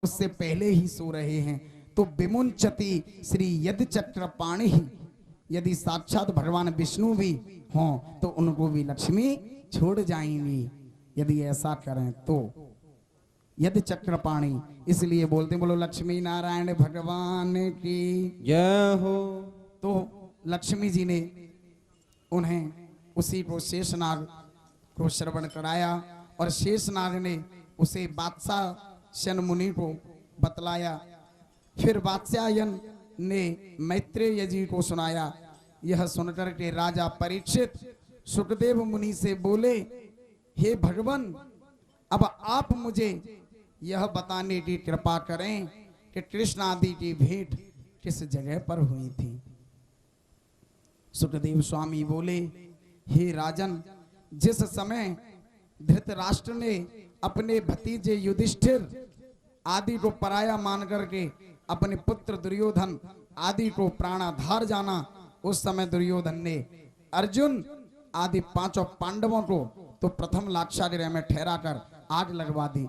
उससे पहले ही सो रहे हैं। तो विमुंचति श्री यदि चक्रपाणि ही, यदि साक्षात भगवान विष्णु भी हों तो उनको भी लक्ष्मी छोड़ जाएंगी यदि ऐसा करें तो। यदि चक्रपाणि इसलिए बोलते, बोलो लक्ष्मी नारायण भगवान की जय हो। तो लक्ष्मी जी ने उन्हें उसी को शेषनाग को श्रवण कराया और शेषनाग ने उसे बादशाह शन मुनि को बतलाया। फिर बादशाहयन ने मैत्रेय जी को सुनाया। यह सुनकर के राजा परीक्षित सुखदेव मुनि से बोले, हे भगवान, अब आप मुझे यह बताने की कृपा करें कि कृष्ण आदि की भेंट किस जगह पर हुई थी। सुखदेव स्वामी बोले, हे राजन, जिस समय धृतराष्ट्र ने अपने भतीजे युधिष्ठिर आदि को पराया मान करके अपने पुत्र दुर्योधन आदि को प्राणाधार जाना, उस समय दुर्योधन ने अर्जुन आदि पांचों पांडवों को तो प्रथम लाक्षागृह में ठहरा कर आग लगवा दी।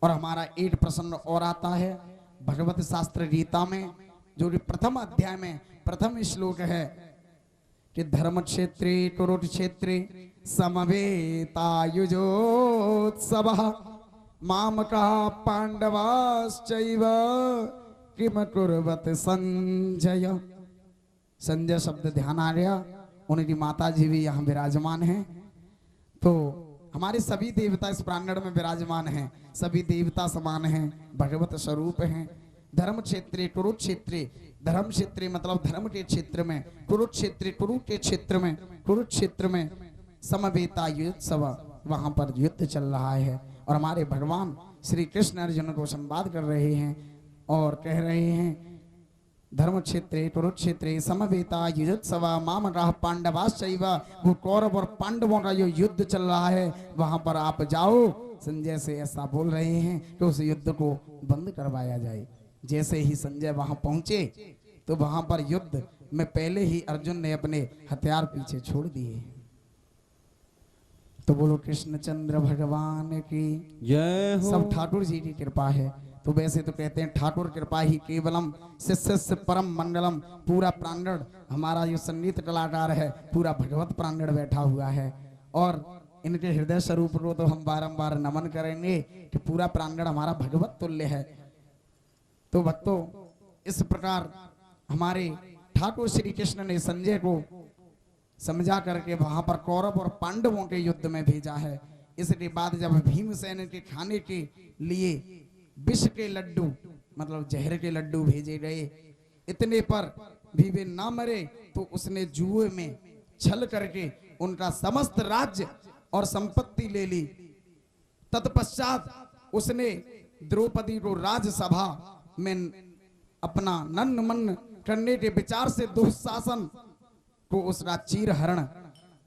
और हमारा एक प्रसंग और आता है भगवत शास्त्र गीता में, जो कि प्रथम अध्याय में प्रथम श्लोक है कि धर्म क्षेत्रे कुरुक्षेत्रे समवेतायुजोत्सवः मामका पांडवाश्चैव किम कुर्वत संजय। संजय शब्द ध्यान आ गया, उनकी माता जी भी यहाँ विराजमान हैं। तो हमारे सभी देवता इस प्रांगण में विराजमान हैं, सभी देवता समान हैं, भगवत स्वरूप हैं। धर्म क्षेत्रे कुरुक्षेत्रे, धर्म क्षेत्र मतलब धर्म के क्षेत्र में, कुरुक्षेत्र कुरु के क्षेत्र में, कुरुक्षेत्र में समवेता युत्सव, वहां पर युद्ध चल रहा है। और हमारे भगवान श्री कृष्ण अर्जुन को संवाद कर रहे हैं और कह रहे हैं, धर्म क्षेत्रे कुरुक्षेत्रे समवेता युत्सव मामकाः पांडवाश्चैव, वो कौरव और पांडवों का जो युद्ध चल रहा है वहां पर आप जाओ। संजय से ऐसा बोल रहे हैं कि उस युद्ध को बंद करवाया जाए। जैसे ही संजय वहां पहुंचे तो वहां पर युद्ध में पहले ही अर्जुन ने अपने हथियार पीछे छोड़ दिए। तो बोलो कृष्णचंद्र भगवान की जय हो। सब ठाकुर जी की कृपा है। तो वैसे तो कहते हैं ठाकुर कृपा ही केवलम शिष्य परम मंगलम। पूरा प्रांगण हमारा जो संगीत कलाकार है पूरा भगवत प्रांगण बैठा हुआ है और इनके हृदय स्वरूप को तो हम बारंबार नमन करेंगे कि पूरा प्रांगण हमारा भगवत तुल्य है। तो भक्तों, इस प्रकार हमारे ठाकुर श्री कृष्ण ने संजय को समझा करके वहां पर कौरव और पांडवों के युद्ध में भेजा है। इसके बाद जब भीमसेन के खाने के लिए विष के लड्डू मतलब जहर के लड्डू भेजे गए, इतने पर भी वे ना मरे तो उसने जुए में छल करके उनका समस्त राज्य और संपत्ति ले ली। तत्पश्चात उसने द्रौपदी को राजसभा में अपना नन्न मन करने के विचार से दुशासन को उसका चीरहरण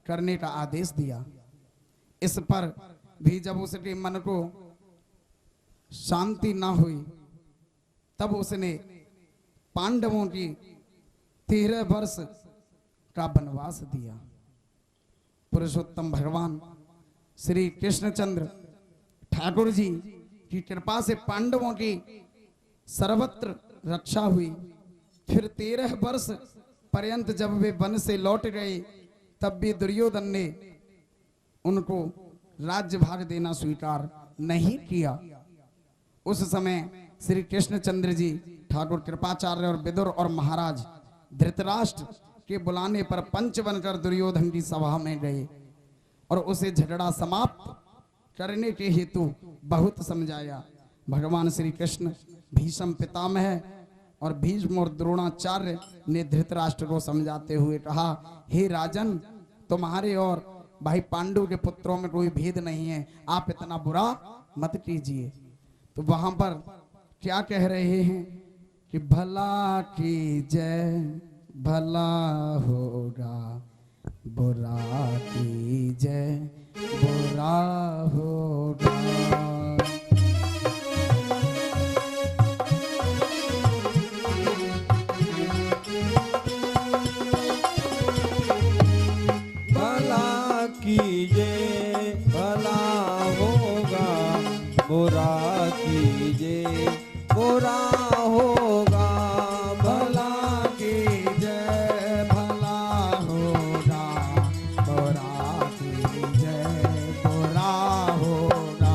करने का आदेश दिया। इस पर भी जब उसके मन को शांति ना हुई तब उसने पांडवों की 13 वर्ष का वनवास दिया। पुरुषोत्तम भगवान श्री कृष्णचंद्र ठाकुर जी की कृपा से पांडवों की सर्वत्र रक्षा हुई। फिर 13 वर्ष पर्यंत जब वे वन से लौट गए तब भी दुर्योधन ने उनको राज्य भाग देना स्वीकार नहीं किया। उस समय श्री कृष्णचंद्र जी ठाकुर कृपाचार्य और विदुर और महाराज धृतराष्ट्र के बुलाने पर पंच बनकर दुर्योधन की सभा में गए और उसे झगड़ा समाप्त करने के हेतु बहुत समझाया। भगवान श्री कृष्ण भीष्म पितामह और भीष्म और द्रोणाचार्य ने धृतराष्ट्र को समझाते हुए कहा, हे राजन, तुम्हारे और भाई पांडु के पुत्रों में कोई भेद नहीं है, आप इतना बुरा मत कीजिए। तो वहां पर क्या कह रहे हैं कि भला की जय भला होगा, बुरा की जय बुरा होगा। भला कीजिए भला होगा, बुरा कीजिए बुरा होगा। भला की जय भला होगा, बुरा की जय बुरा होगा।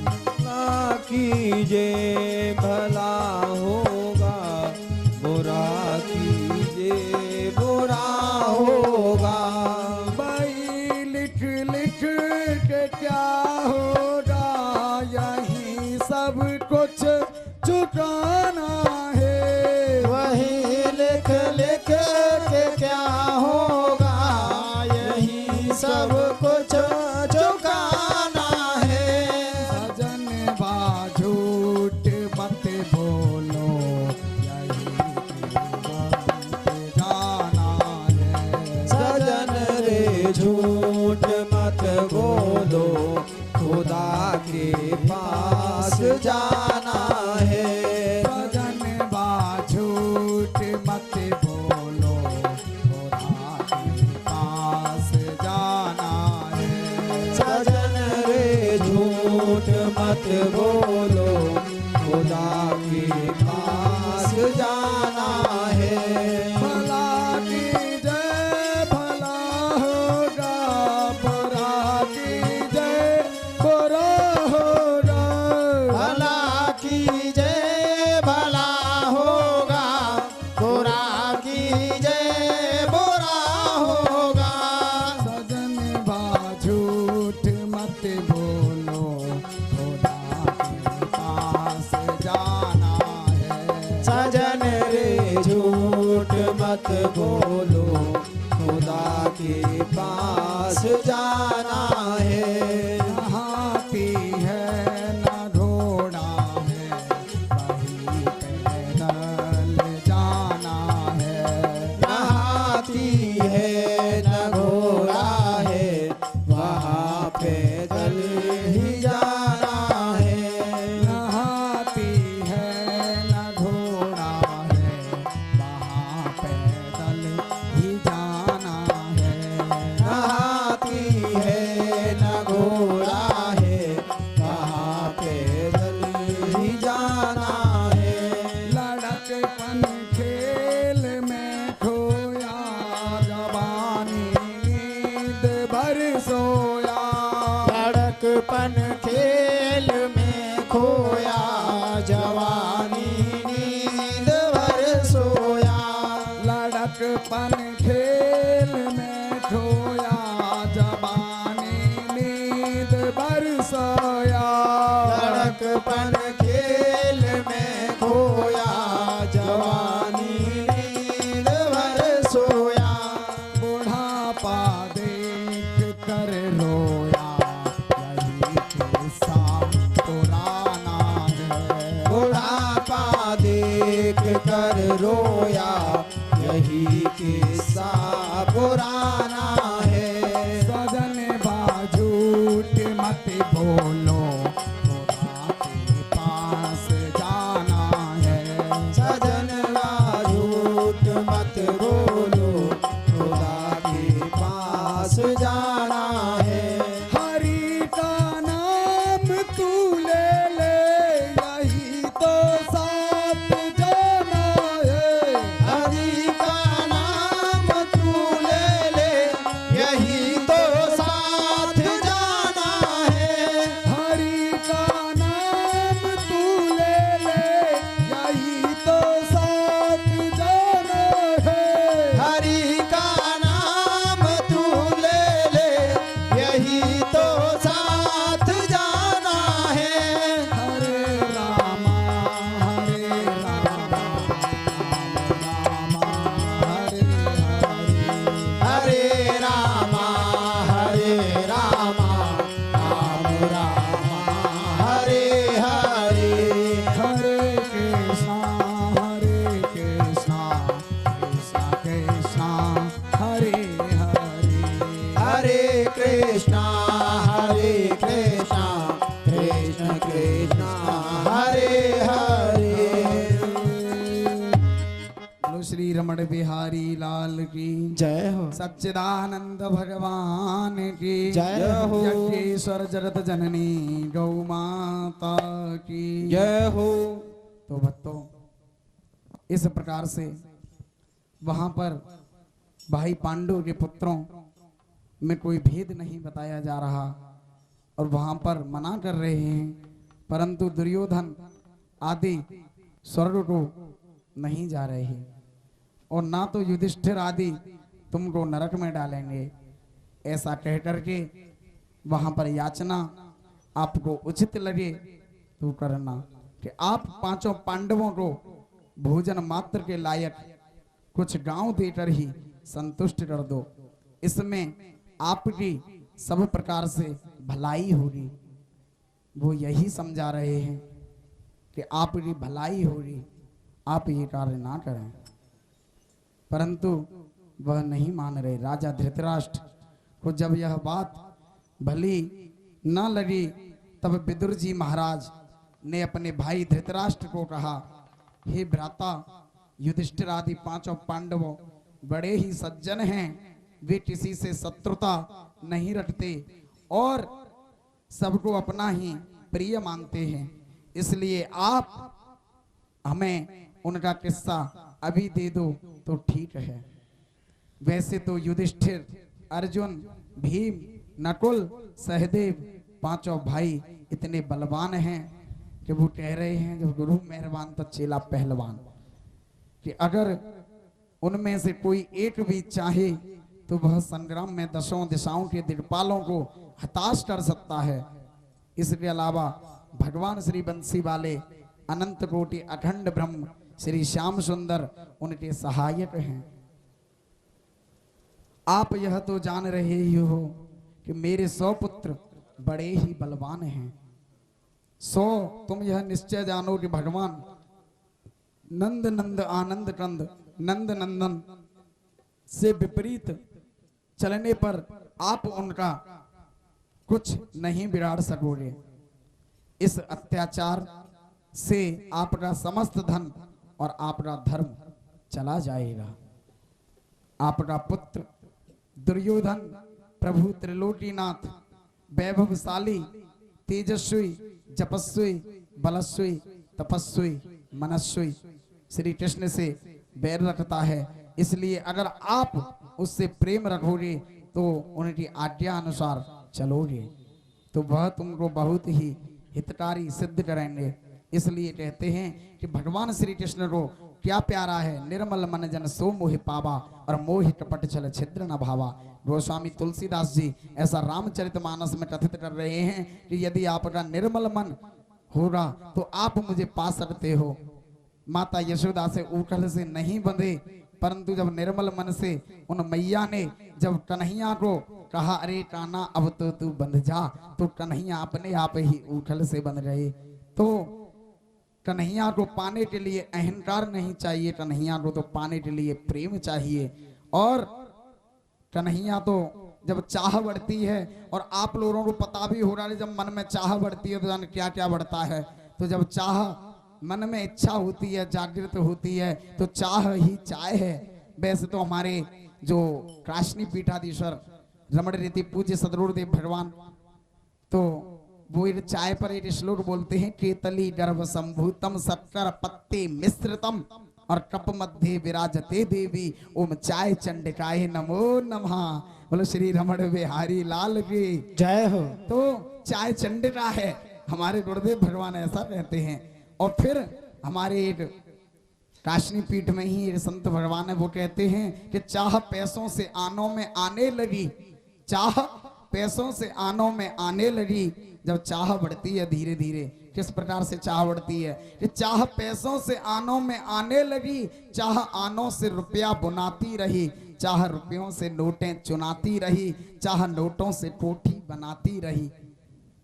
भला कीजिए भला होगा, बुरा कीजिए बुरा होगा। भाई लिख लिख के क्या होगा, यही सब कुछ चुकाना है। वही लिख लिख के क्या होगा, यही सब कुछ चुकाना है। सजन बा झूठ मत बोलो, यही वक्त जाना है। सजन रे झूठ मत बोलो, खुदा के पास जाना है। सजन बा झूठ मत बोलो, खुदा के पास जाना है। सजन रे झूठ मत बोलो, खुदा के पास जाना है। भला की जय भला होगा, बुरा की जय बुरा होगा। भला की जय भला होगा, बुरा की जय बुरा होगा। सजन बा झूठ मत बोलो, खुदा के पास जाना है। सजन रे झूठ मत बोलो, खुदा के पास जाना है। नहाती है न घोड़ा है, वही पैदल जाना है। नहाती है न घोड़ा है, वहाँ पैदल ही जाना है। नहाती है न घोड़ा है, वहाँ पैदल ही जाना है। नहाती है न घोड़ा है, वहाँ पैदल ही जाना है। लड़कपन खेल में खोया, जवानी नींद भर सोया। लड़कपन खेल में खोया, जवानी नींद भर सोया। लड़कपन खेल में खोया, जवानी नींद भर सोया। लड़कपन खेल में खोया, जवानी नींद भर सोया। बुढ़ापा देख कर रोया, यही किस्सा पुराना है। बुढ़ापा देख कर रोया, यही किस्सा पुराना है। सजन बा झूठ मत बोलो, खुदा के पास जाना है। सजन रा झूठ मत बोलो, खुदा के पास जाना है। हरि का नाम तू ले ले, यही तो साथ जाना है। हरि का नाम तू ले ले, यही तो साथ जाना है। हरि का नाम तू ले ले, यही तो साथ जाना है। हरि का नाम तू ले ले, यही तो साथ जाना है। हरे रामा हरे रामा, राम रामा हरे हरे। हरे रामा हरे रामा, राम रामा हरे हरे। हरे कृष्णा कृष्णा कृष्णा हरे हरे। हरे कृष्णा कृष्ण कृष्ण हरे हरे। बोलो श्री रमण बिहारी लाल की जय हो। सच्चिदानंद भगवान की जय हो। यज्ञेश्वर जगत जननी गौ माता की जय हो। तो भक्तों इस प्रकार से वहां पर भाई पांडु के पुत्रों में कोई भेद नहीं बताया जा रहा और वहां पर मना कर रहे हैं, परंतु दुर्योधन आदि स्वर्ग को नहीं जा रहे हैं और ना तो युधिष्ठिर आदि तुमको नरक में डालेंगे। ऐसा कह करके वहां पर याचना आपको उचित लगे तो करना कि आप पांचों पांडवों को भोजन मात्र के लायक कुछ गांव देकर ही संतुष्ट कर दो। इसमें आपकी सब प्रकार से भलाई होगी। वो यही समझा रहे हैं कि आपकी भलाई होगी, आप ये कार्य ना करें, परंतु वह नहीं मान रहे। राजा धृतराष्ट्र को जब यह बात भली न लगी तब विदुर जी महाराज ने अपने भाई धृतराष्ट्र को कहा, हे भ्राता, युधिष्ठिर आदि पांचों पांडवों बड़े ही सज्जन हैं, वे किसी से शत्रुता नहीं रखते और सबको अपना ही प्रिय मानते हैं, इसलिए आप हमें उनका किस्सा अभी दे दो तो ठीक है। वैसे तो युधिष्ठिर, अर्जुन, भीम, नकुल, सहदेव पांचों भाई इतने बलवान हैं कि वो कह रहे हैं जब गुरु मेहरबान तो चेला पहलवान, कि अगर उनमें से कोई एक भी चाहे तो वह संग्राम में दसों दिशाओं के दिग्पालों को हताश कर सकता है। इसके अलावा भगवान श्री बंसी वाले अनंत कोटि अखंड ब्रह्म श्री श्याम सुंदर उनके सहायक हैं। आप यह तो जान रहे ही हो कि मेरे 100 पुत्र बड़े ही बलवान हैं। 100 तुम यह निश्चय जानो कि भगवान नंद नंद आनंद कंद नंद नंदन से विपरीत चलने पर आप उनका कुछ नहीं बिगाड़ सकोगे। इस अत्याचार से आपका समस्त धन और आपका धर्म चला जाएगा। आपका पुत्र दुर्योधन प्रभु त्रिलोकीनाथ वैभवशाली, तेजस्वी, जपस्वी, बलस्वी, तपस्वी, मनस्वी श्री कृष्ण से बैर रखता है, इसलिए अगर आप उससे प्रेम रखोगे तो उनकी आज्ञा अनुसार चलोगे तो वह तुमको बहुत ही हितकारी सिद्ध करेंगे। इसलिए कहते हैं कि भगवान श्री कृष्ण को क्या प्यारा है, निर्मल मन जन सो मोहि पावा और मोहि कपट छल छिद्र न भावा। गोस्वामी तुलसीदास जी ऐसा रामचरितमानस में कथित कर रहे हैं कि यदि आपका निर्मल मन होगा तो आप मुझे पा सकते हो। माता यशोदा से ऊखल से नहीं बंधे, परंतु जब निर्मल मन से उन मैया ने जब कन्हैया को कहा, अरे कान्हा अब तो तू बंध जा, तो कन्हैया अपने आप ही ऊखल से बंध गए। तो कन्हैया को पाने के लिए अहंकार नहीं चाहिए, कन्हैया को तो पाने के लिए प्रेम चाहिए। और कन्हैया तो जब चाह बढ़ती है, और आप लोगों को पता भी हो रहा है जब मन में चाह बढ़ती है तो जाने क्या क्या बढ़ता है। तो जब चाह मन में इच्छा होती है, जागृत होती है, तो चाह ही चाय है। वैसे तो हमारे जो काशनी पीठाधीश्वर रमण रीति पूज्य सदगुरुदेव भगवान तो वो चाय पर एक श्लोक बोलते हैं, केतली गर्भ संभूतम शक्कर पत्ते मिश्रितम और कप मध्य विराजते देवी ओम चाय चंडिकाय नमो नमः। बोलो श्री रमण बिहारी लाल की जय हो। तो चाय चंडिका है, हमारे गुरुदेव भगवान ऐसा कहते हैं। और फिर हमारे एक काशनी पीठ में ही एक संत भगवान है, वो कहते हैं कि चाह पैसों से आनों में आने लगी, चाह पैसों से आनों में आने लगी। जब चाह बढ़ती है धीरे धीरे, किस प्रकार से चाह बढ़ती है कि चाह पैसों से आनों में आने लगी, चाह आनों से रुपया बुनाती रही, चाह रुपयों से नोटें चुनाती रही, चाह नोटों से कोठी बनाती रही,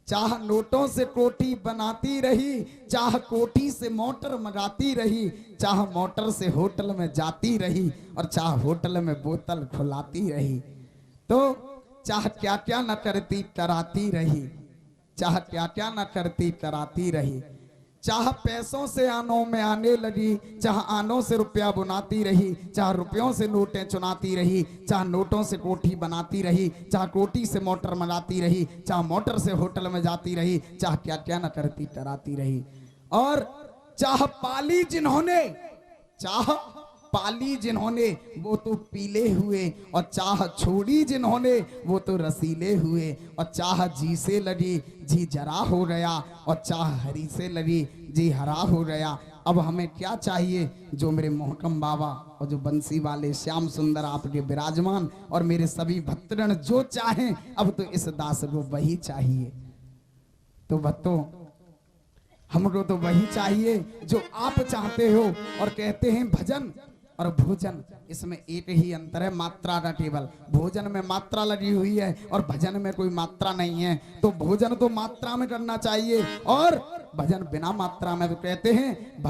चाह नोटों से कोठी बनाती रही, चाह कोठी से मोटर मंगाती रही, चाह मोटर से होटल में जाती रही और चाह होटल में बोतल खुलाती रही। तो चाह क्या क्या न करती कराती रही, चाह क्या क्या न करती कराती रही। चाह पैसों से आनों में आने लगी, चाह आनों से रुपया बुनाती रही, चाह रुपयों से नोटें चुनाती रही, चाह नोटों से कोठी बनाती रही, चाह कोठी से मोटर मंगाती रही, चाह मोटर से होटल में जाती रही, चाह क्या क्या न करती कराती रही। और चाह पाली जिन्होंने, चाह पाली जिन्होंने वो तो पीले हुए, और चाह छोड़ी जिन्होंने वो तो रसीले हुए, और चाह जी से लड़ी जी जरा हो गया, और चाह हरी से लड़ी जी हरा हो गया। अब हमें क्या चाहिए? जो मेरे मोहकम बाबा और जो बंसी वाले श्याम सुंदर आपके विराजमान और मेरे सभी भक्तगण जो चाहें, अब तो इस दास को वही चाहिए। तो भक्तों, हमको तो वही चाहिए जो आप चाहते हो। और कहते हैं भजन और भोजन, इसमें एक ही अंतर है, मात्रा का केवल। भोजन में मात्रा लगी हुई है और भजन में कोई मात्रा नहीं है। तो भोजन तो मात्रा में करना चाहिए और भजन बिना मात्रा में। तो कहते हैं